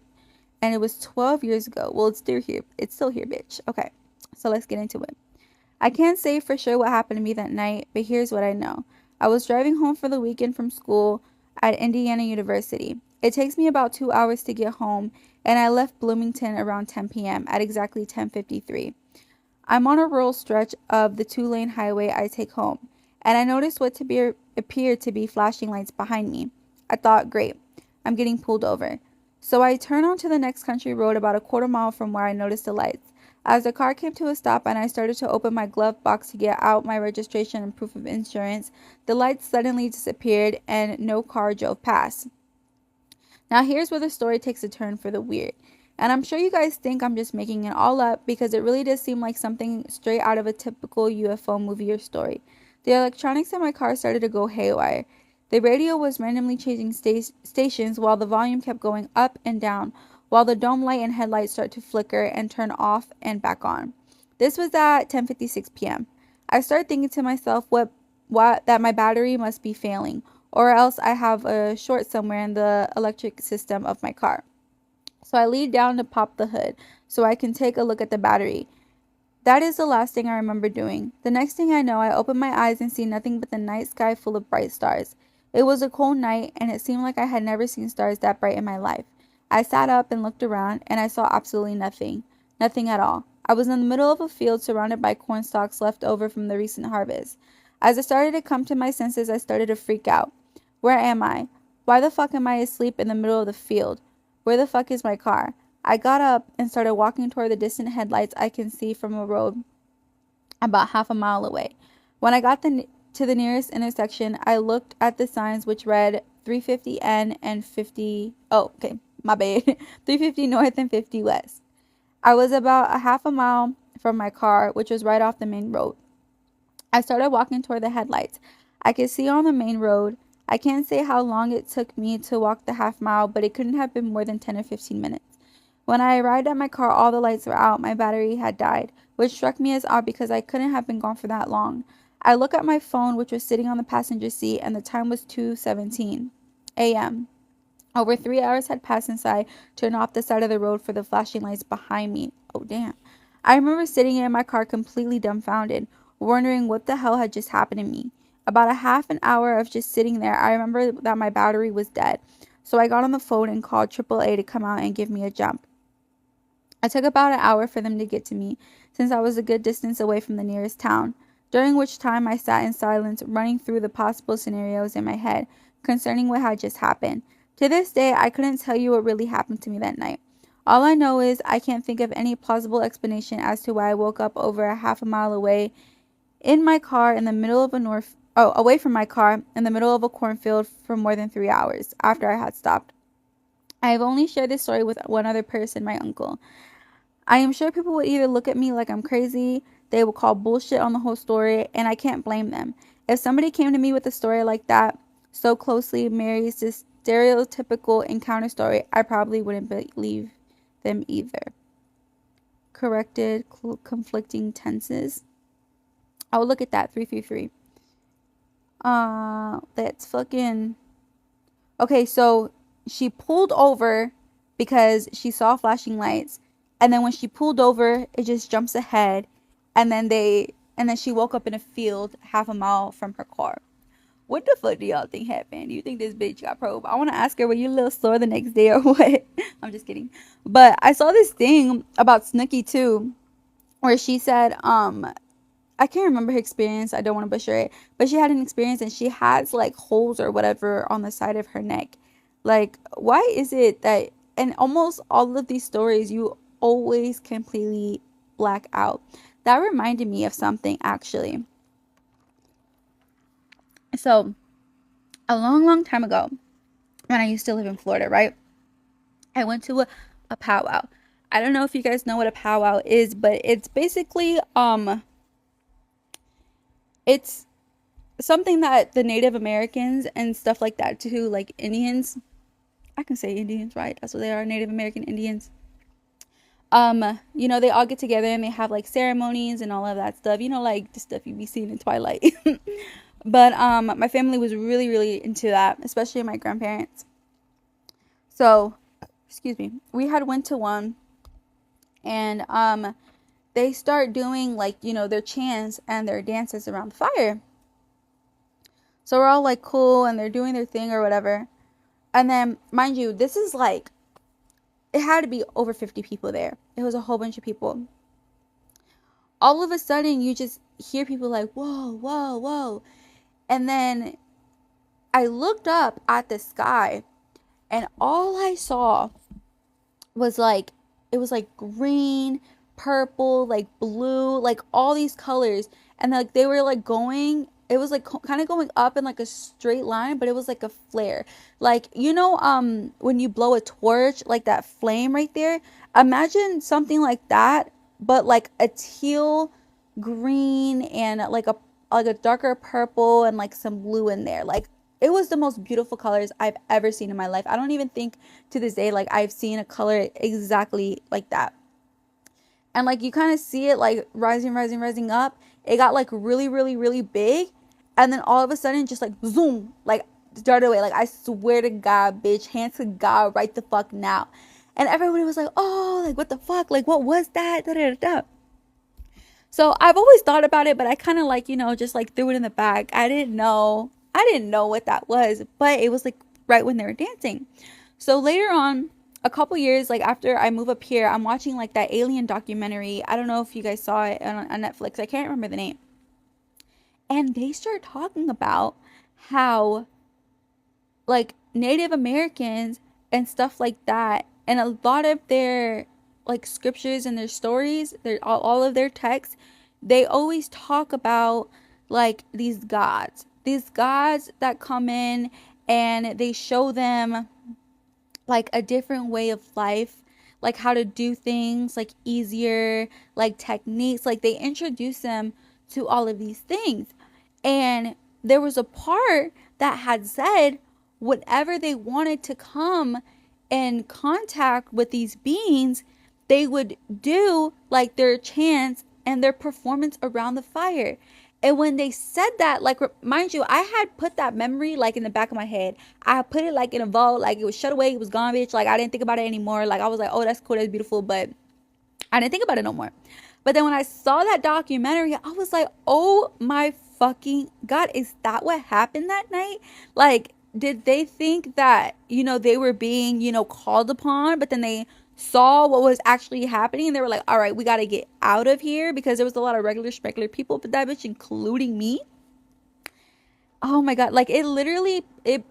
and it was 12 years ago. Well, it's still here. It's still here, bitch. Okay, so let's get into it. I can't say for sure what happened to me that night, but here's what I know. I was driving home for the weekend from school at Indiana University. It takes me about 2 hours to get home, and I left Bloomington around 10 p.m. at exactly 10:53. I'm on a rural stretch of the two-lane highway I take home, and I noticed what appeared to be flashing lights behind me. I thought, great, I'm getting pulled over. So I turn onto the next country road about a quarter mile from where I noticed the lights. As the car came to a stop and I started to open my glove box to get out my registration and proof of insurance, the lights suddenly disappeared and no car drove past. Now here's where the story takes a turn for the weird. And I'm sure you guys think I'm just making it all up, because it really does seem like something straight out of a typical UFO movie or story. The electronics in my car started to go haywire. The radio was randomly changing stations while the volume kept going up and down. while the dome light and headlights start to flicker and turn off and back on. This was at 10:56 p.m. I started thinking to myself what that my battery must be failing, or else I have a short somewhere in the electric system of my car. So I leaned down to pop the hood so I can take a look at the battery. That is the last thing I remember doing. The next thing I know, I open my eyes and see nothing but the night sky full of bright stars. It was a cold night, and it seemed like I had never seen stars that bright in my life. I sat up and looked around, and I saw absolutely nothing. Nothing at all. I was in the middle of a field surrounded by corn stalks left over from the recent harvest. As I started to come to my senses, I started to freak out. Where am I? Why the fuck am I asleep in the middle of the field? Where the fuck is my car? I got up and started walking toward the distant headlights I can see from a road about half a mile away. When I got to the nearest intersection, I looked at the signs which read 350N and 50. Oh, okay, my bad. 350 North and 50 West. I was about a half a mile from my car, which was right off the main road. I started walking toward the headlights. I could see on the main road. I can't say how long it took me to walk the half mile, but it couldn't have been more than 10 or 15 minutes. When I arrived at my car, all the lights were out. My battery had died, which struck me as odd because I couldn't have been gone for that long. I looked at my phone, which was sitting on the passenger seat, and the time was 2:17 a.m. Over 3 hours had passed since I turned off the side of the road for the flashing lights behind me. Oh, damn. I remember sitting in my car completely dumbfounded, wondering what the hell had just happened to me. About a half an hour of just sitting there, I remember that my battery was dead. So I got on the phone and called AAA to come out and give me a jump. It took about an hour for them to get to me, since I was a good distance away from the nearest town, during which time I sat in silence, running through the possible scenarios in my head concerning what had just happened. To this day, I couldn't tell you what really happened to me that night. All I know is I can't think of any plausible explanation as to why I woke up over a half a mile away in my car in the middle of away from my car in the middle of a cornfield for more than 3 hours after I had stopped. I have only shared this story with one other person, my uncle. I am sure people would either look at me like I'm crazy, they would call bullshit on the whole story, and I can't blame them. If somebody came to me with a story like that so closely marries this stereotypical encounter story, I probably wouldn't believe them either. Corrected conflicting tenses. Oh, look at that, 333. That's fucking... Okay, so she pulled over because she saw flashing lights, and then when she pulled over, it just jumps ahead, and then she woke up in a field half a mile from her car. What the fuck do y'all think happened? Do you think this bitch got probed? I want to ask her, were you a little sore the next day or what? I'm just kidding. But I saw this thing about Snooki too, where she said, I can't remember her experience. I don't want to butcher it. But she had an experience and she has like holes or whatever on the side of her neck. Like, why is it that, and almost all of these stories, you always completely black out? That reminded me of something actually. So, a long, long time ago, when I used to live in Florida, right? I went to a powwow. I don't know if you guys know what a powwow is, but it's basically, it's something that the Native Americans and stuff like that too, like Indians, I can say Indians, right? That's what they are, Native American Indians. They all get together and they have like ceremonies and all of that stuff, like the stuff you be seeing in Twilight. But my family was really, really into that, especially my grandparents. So, excuse me, we had went to one, and they start doing like, their chants and their dances around the fire. So we're all like cool and they're doing their thing or whatever. And then, mind you, this is like, it had to be over 50 people there. It was a whole bunch of people. All of a sudden, you just hear people like, whoa, whoa, whoa. And then I looked up at the sky and all I saw was like, it was like green, purple, like blue, like all these colors. And like they were like going, it was like kind of going up in like a straight line, but it was like a flare. Like, when you blow a torch, like that flame right there, imagine something like that, but like a teal green and like a darker purple and like some blue in there. Like it was the most beautiful colors I've ever seen in my life. I don't even think to this day like I've seen a color exactly like that. And like you kind of see it like rising up. It got like really, really, really big, and then all of a sudden just like zoom, like started away. Like I swear to God, bitch, hands to God, right the fuck now. And everybody was like, oh, like what the fuck, like what was that? Da, da, da, da. So I've always thought about it, but I kind of like, just like threw it in the bag. I didn't know what that was, but it was like right when they were dancing. So later on, a couple years like after I move up here, I'm watching like that alien documentary. I don't know if you guys saw it on Netflix. I can't remember the name. And they start talking about how like Native Americans and stuff like that, and a lot of their like scriptures and their stories, all of their texts, they always talk about like these gods that come in and they show them like a different way of life, like how to do things like easier, like techniques, like they introduce them to all of these things. And there was a part that had said whatever they wanted to come in contact with these beings, they would do like their chants and their performance around the fire. And when they said that, like, mind you, I had put that memory like in the back of my head. I put it like in a vault, like it was shut away, it was gone, bitch. Like I didn't think about it anymore. Like I was like, oh, that's cool, that's beautiful, but I didn't think about it no more. But then when I saw that documentary, I was like, oh my fucking God, is that what happened that night? Like, did they think that, they were being, called upon, but then they saw what was actually happening and they were like, all right, we got to get out of here, because there was a lot of regular people, but that bitch, including me. Oh my God, like it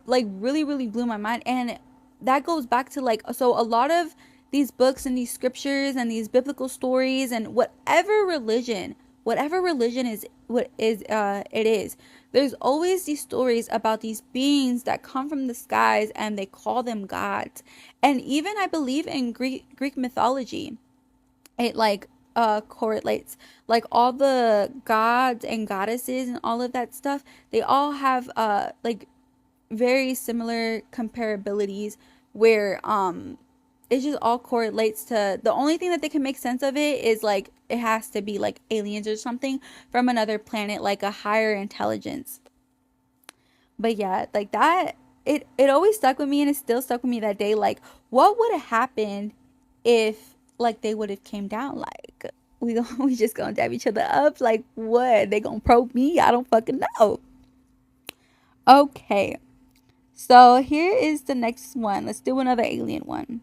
like really, really blew my mind. And that goes back to like, so a lot of these books and these scriptures and these biblical stories and whatever religion is, it is, there's always these stories about these beings that come from the skies and they call them gods. And even I believe in Greek mythology, it like correlates, like all the gods and goddesses and all of that stuff, they all have like very similar comparabilities, where it just all correlates to, the only thing that they can make sense of it is like it has to be like aliens or something from another planet, like a higher intelligence. But yeah, like that, it always stuck with me, and it still stuck with me that day. Like, what would have happened if like they would have came down? Like we just gonna dab each other up? Like what? They gonna probe me? I don't fucking know. Okay, so here is the next one. Let's do another alien one.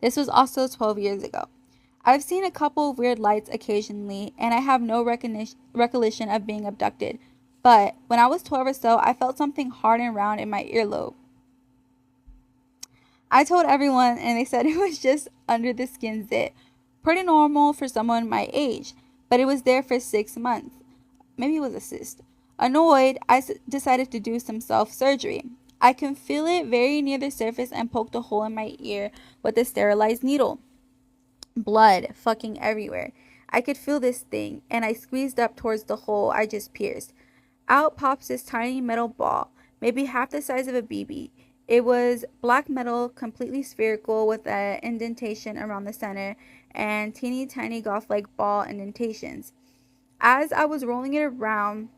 This was also 12 years ago. I've seen a couple of weird lights occasionally, and I have no recollection of being abducted. But when I was 12 or so, I felt something hard and round in my earlobe. I told everyone, and they said it was just under the skin zit. Pretty normal for someone my age, but it was there for 6 months. Maybe it was a cyst. Annoyed, I decided to do some self-surgery. I can feel it very near the surface and poked a hole in my ear with a sterilized needle. Blood fucking everywhere. I could feel this thing, and I squeezed up towards the hole I just pierced. Out pops this tiny metal ball, maybe half the size of a BB. It was black metal, completely spherical, with an indentation around the center and teeny tiny golf-like ball indentations. As I was rolling it around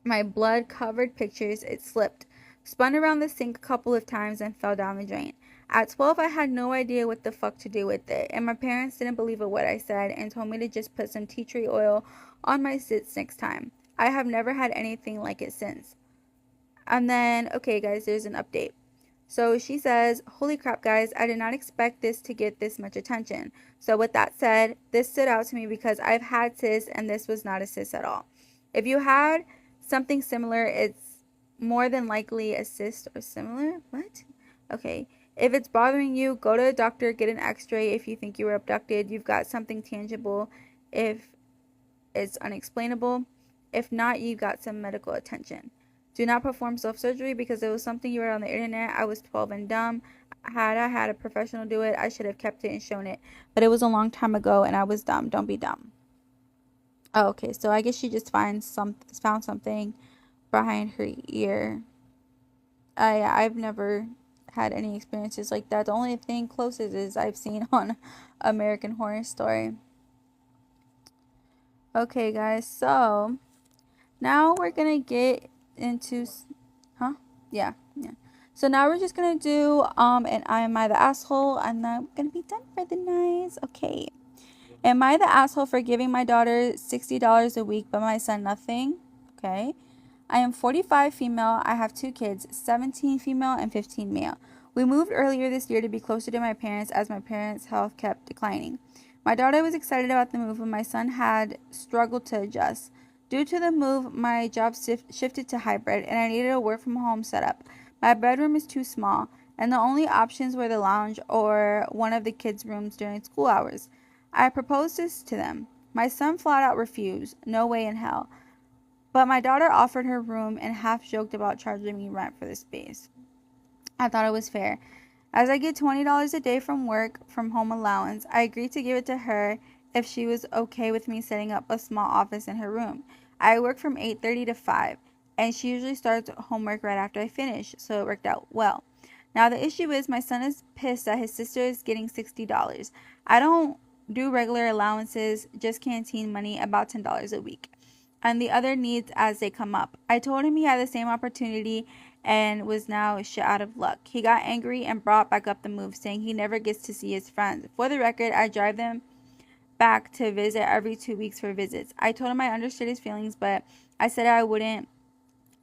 my blood-covered pictures, it slipped, spun around the sink a couple of times, and fell down the drain. At 12, I had no idea what the fuck to do with it, and my parents didn't believe a word I said and told me to just put some tea tree oil on my zits next time. I have never had anything like it since. And then, okay, guys, there's an update. So she says, holy crap, guys, I did not expect this to get this much attention. So with that said, this stood out to me because I've had cysts, and this was not a cyst at all. If you had something similar, it's more than likely a cyst or similar. What? Okay. If it's bothering you, go to a doctor, get an x-ray if you think you were abducted. You've got something tangible if it's unexplainable. If not, you got some medical attention. Do not perform self-surgery because it was something you read on the internet. I was 12 and dumb. Had I had a professional do it, I should have kept it and shown it. But it was a long time ago and I was dumb. Don't be dumb. Oh, okay, so I guess she just found something behind her ear. I've never had any experiences like that. The only thing closest is I've seen on American Horror Story. Okay, guys, so now we're gonna get into, huh? Yeah, yeah. So now we're just gonna do and am I the asshole? And then we're gonna be done for the night. Okay. Am I the asshole for giving my daughter $60 a week but my son nothing? Okay. I am 45 female. I have 2 kids, 17 female and 15 male. We moved earlier this year to be closer to my parents as my parents' health kept declining. My daughter was excited about the move, but my son had struggled to adjust. Due to the move, my job shifted to hybrid, and I needed a work from home setup. My bedroom is too small, and the only options were the lounge or one of the kids' rooms during school hours. I proposed this to them. My son flat out refused. No way in hell. But my daughter offered her room and half joked about charging me rent for the space. I thought it was fair. As I get $20 a day from work from home allowance, I agreed to give it to her if she was okay with me setting up a small office in her room. I work from 8:30 to 5, and she usually starts homework right after I finish, so it worked out well. Now the issue is my son is pissed that his sister is getting $60. I don't do regular allowances, just canteen money, about $10 a week, and the other needs as they come up. I told him he had the same opportunity and was now shit out of luck. He got angry and brought back up the move, saying he never gets to see his friends. For the record, I drive them back to visit every 2 weeks for visits. I told him I understood his feelings, but I said I wouldn't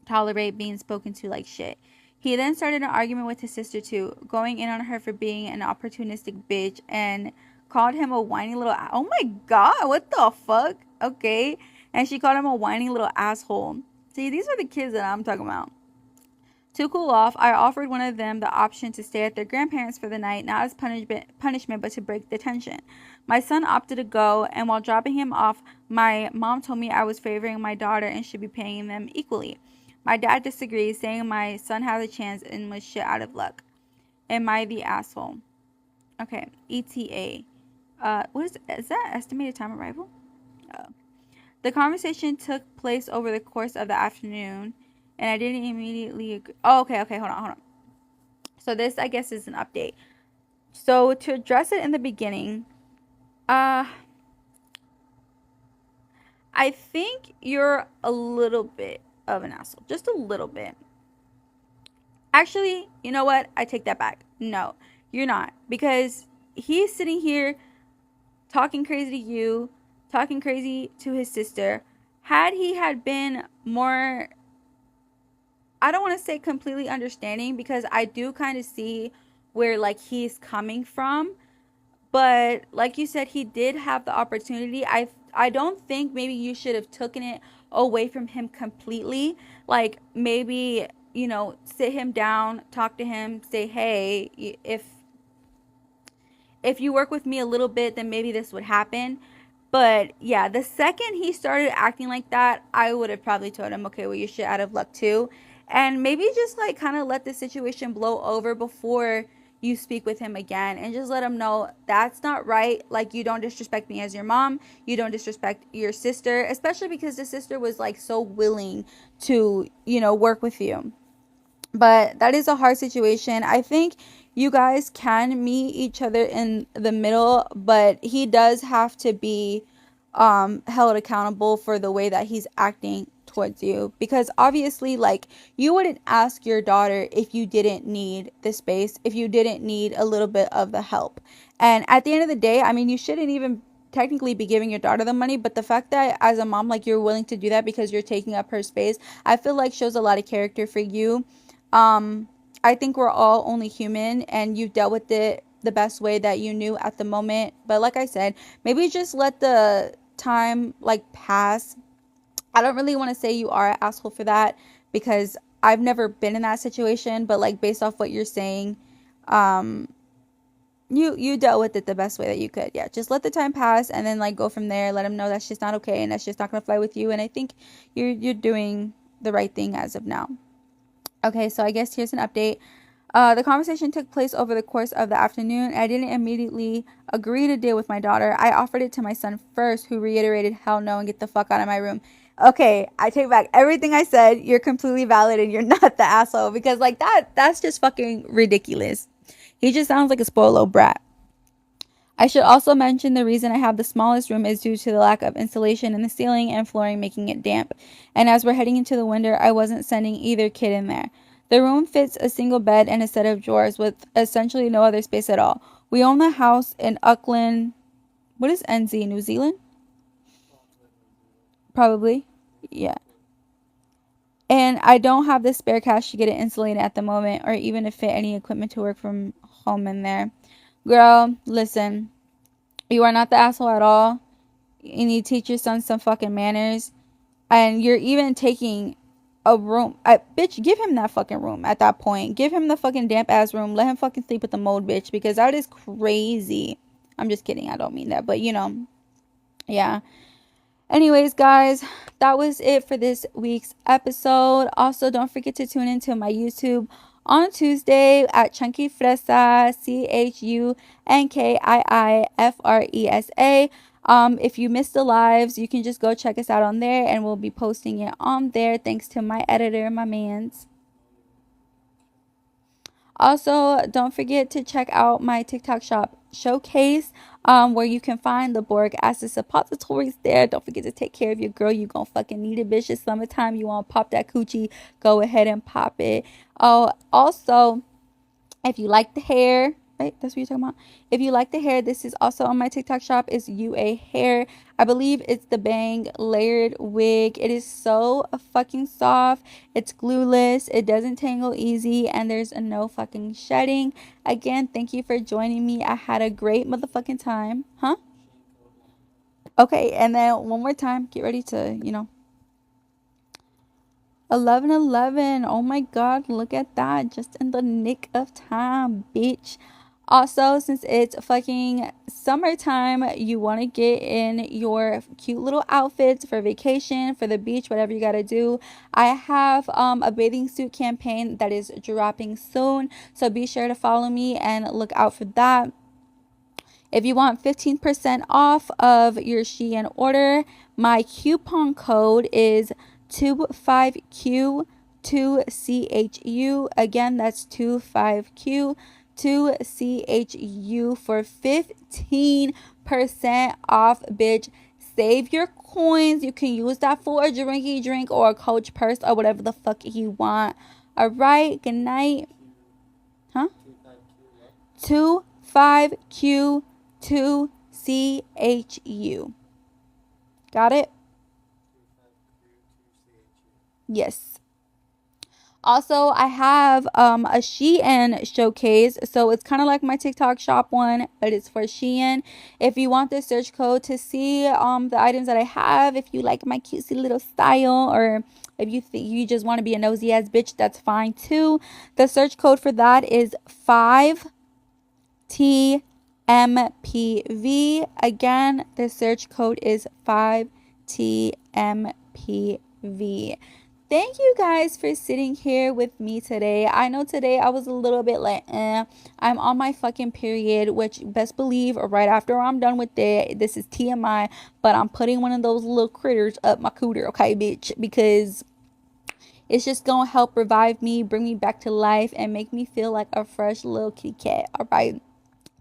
tolerate being spoken to like shit. He then started an argument with his sister too, going in on her for being an opportunistic bitch and called him a whiny little, oh my god, what the fuck? Okay. And she called him a whiny little asshole. See, these are the kids that I'm talking about. To cool off, I offered one of them the option to stay at their grandparents for the night, not as punishment, but to break the tension. My son opted to go, and while dropping him off, my mom told me I was favoring my daughter and should be paying them equally. My dad disagreed, saying my son had a chance and was shit out of luck. Am I the asshole? Okay, ETA. What is that estimated time arrival? Oh. The conversation took place over the course of the afternoon, and I didn't immediately agree. Oh, okay, hold on. So this, I guess, is an update. So to address it in the beginning, I think you're a little bit of an asshole. Just a little bit. Actually, you know what? I take that back. No, you're not. Because he's sitting here talking crazy to you, talking crazy to his sister. Had he had been more, I don't want to say completely understanding, because I do kind of see where like he's coming from, but like you said, he did have the opportunity. I don't think maybe you should have taken it away from him completely. Like maybe, sit him down, talk to him, say, hey, if you work with me a little bit, then maybe this would happen. But yeah, the second he started acting like that, I would have probably told him, okay, well, you're shit out of luck too. And maybe just like kind of let the situation blow over before you speak with him again, and just let him know that's not right. Like, you don't disrespect me as your mom. You don't disrespect your sister, especially because the sister was like so willing to, work with you. But that is a hard situation. I think you guys can meet each other in the middle, but he does have to be held accountable for the way that he's acting towards you, because obviously, like, you wouldn't ask your daughter if you didn't need the space, if you didn't need a little bit of the help. And at the end of the day, I mean, you shouldn't even technically be giving your daughter the money, but the fact that as a mom, like, you're willing to do that because you're taking up her space, I feel like shows a lot of character for you. I think we're all only human, and you dealt with it the best way that you knew at the moment. But like I said, maybe just let the time like pass. I don't really want to say you are an asshole for that, because I've never been in that situation, but like based off what you're saying, um you dealt with it the best way that you could. Yeah, just let the time pass and then like go from there. Let him know that's just not okay and that's just not gonna fly with you. And I think you're doing the right thing as of now. Okay, so I guess here's an update. The conversation took place over the course of the afternoon. I didn't immediately agree to deal with my daughter. I offered it to my son first, who reiterated hell no and get the fuck out of my room. Okay, I take back everything I said. You're completely valid and you're not the asshole because like that's just fucking ridiculous. He just sounds like a spoiled little brat. I should also mention the reason I have the smallest room is due to the lack of insulation in the ceiling and flooring, making it damp. And as we're heading into the winter, I wasn't sending either kid in there. The room fits a single bed and a set of drawers with essentially no other space at all. We own the house in Auckland. What is NZ? New Zealand? Probably. Yeah. And I don't have the spare cash to get it insulated at the moment or even to fit any equipment to work from home in there. Girl, listen. You are not the asshole at all. You need to teach your son some fucking manners. And you're even taking a room. Bitch, give him that fucking room at that point. Give him the fucking damp ass room. Let him fucking sleep with the mold, bitch. Because that is crazy. I'm just kidding. I don't mean that. But, you know. Yeah. Anyways, guys, that was it for this week's episode. Also, don't forget to tune into my YouTube on Tuesday at Chunky Fresa, CHUNKIIFRESA. If you missed the lives, you can just go check us out on there and we'll be posting it on there. Thanks to my editor, my mans. Also, don't forget to check out my TikTok shop showcase, where you can find the Boric acid suppositories there. Don't forget to take care of your girl. You gonna fucking need it, bitch. It's summertime. You want to pop that coochie? Go ahead and pop it. Oh, also, if you like the hair, wait, that's what you're talking about. If you like the hair, this is also on my TikTok shop. Is UA hair. I believe it's the Bang layered wig. It is so fucking soft. It's glueless. It doesn't tangle easy, and there's no fucking shedding. Again, thank you for joining me. I had a great motherfucking time. Huh? Okay, and then one more time. Get ready to, 11:11. Oh my god, look at that. Just in the nick of time, bitch. Also, since it's fucking summertime, you want to get in your cute little outfits for vacation, for the beach, whatever you got to do. I have a bathing suit campaign that is dropping soon, so be sure to follow me and look out for that. If you want 15% off of your Shein order, my coupon code is 25Q2CHU. Again, that's 25Q2CHU for 15% off, bitch. Save your coins. You can use that for a drinky drink or a Coach purse or whatever the fuck you want. All right, good night. Huh? 25Q2CHU. Got it? Yes. Also, I have a Shein showcase, so it's kind of like my TikTok shop one, but it's for Shein. If you want the search code to see the items that I have, if you like my cutesy little style, or if you think you just want to be a nosy ass bitch, that's fine too. The search code for that is 5TMPV. Again, the search code is 5TMPV. Thank you guys for sitting here with me today. I know today I was a little bit like, I'm on my fucking period, which best believe right after I'm done with it, this is TMI, but I'm putting one of those little critters up my cooter, okay, bitch, because it's just gonna help revive me, bring me back to life, and make me feel like a fresh little kitty cat, all right?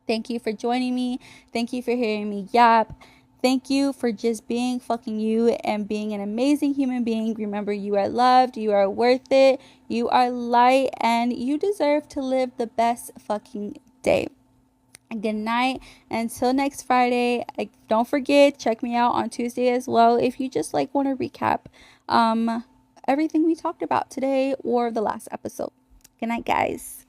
Thank you for joining me. Thank you for hearing me yap. Thank you for just being fucking you and being an amazing human being. Remember, you are loved, you are worth it, you are light, and you deserve to live the best fucking day. Good night. Until next Friday. Don't forget, check me out on Tuesday as well if you just like want to recap everything we talked about today or the last episode. Good night, guys.